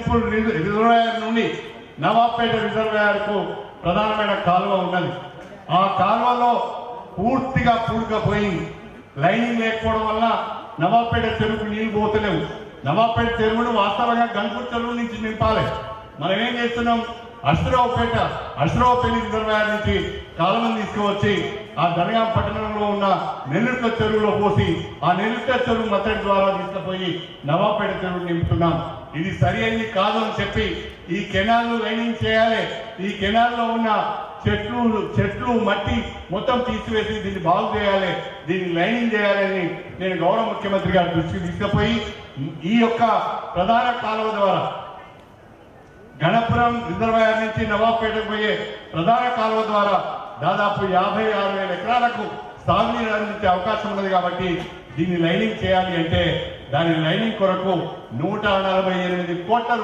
Municipal reservoir నుండి Nawabpet reservoir కు ప్రధానమైన కాలువ ఉన్నది. ఆ కాలువలో పూర్తిగా పూడుకపోయి లైనింగ్ లేకపోవడం వల్ల నవాబ్పేట చెరువుకు నీళ్లు పోతలేవు. నవాబ్పేట చెరువును వాస్తవంగా గన్పూర్ చెరువు నుంచి నింపాలి. మనం ఏం చేస్తున్నాం, అశ్రవపల్లి రిజర్వాయర్ నుంచి కాలువను తీసుకువచ్చి ఆ దర్గాం పట్టణంలో ఉన్న నెల్లుట్ల చెరువులో పోసి ఆ నెల్లుట్ల చెరువు మత్తడి ద్వారా తీసుకుపోయి నవాబ్పేట చెరువు నింపుతున్నాం. ఇది సరి అయింది కాదు అని చెప్పి ఈ కెనాల్ లైనింగ్ చేయాలి. ఈ కెనాల్లో ఉన్న చెట్లు మట్టి మొత్తం తీసివేసి దీన్ని బాగు చేయాలి, దీన్ని లైనింగ్ చేయాలని నేను గౌరవ ముఖ్యమంత్రి గారి దృష్టికి తీసుకుపోయి ఈ యొక్క ప్రధాన కాలువ ద్వారా గణపురం రిజర్వాయర్ నుంచి నవాబ్పేటకు పోయే ప్రధాన కాలువ ద్వారా దాదాపు 56,000 ఎకరాలకు సాగునీరు అందించే అవకాశం ఉన్నది. కాబట్టి దీన్ని లైనింగ్ చేయాలి అంటే దాని లైనింగ్ కొరకు 148 కోట్ల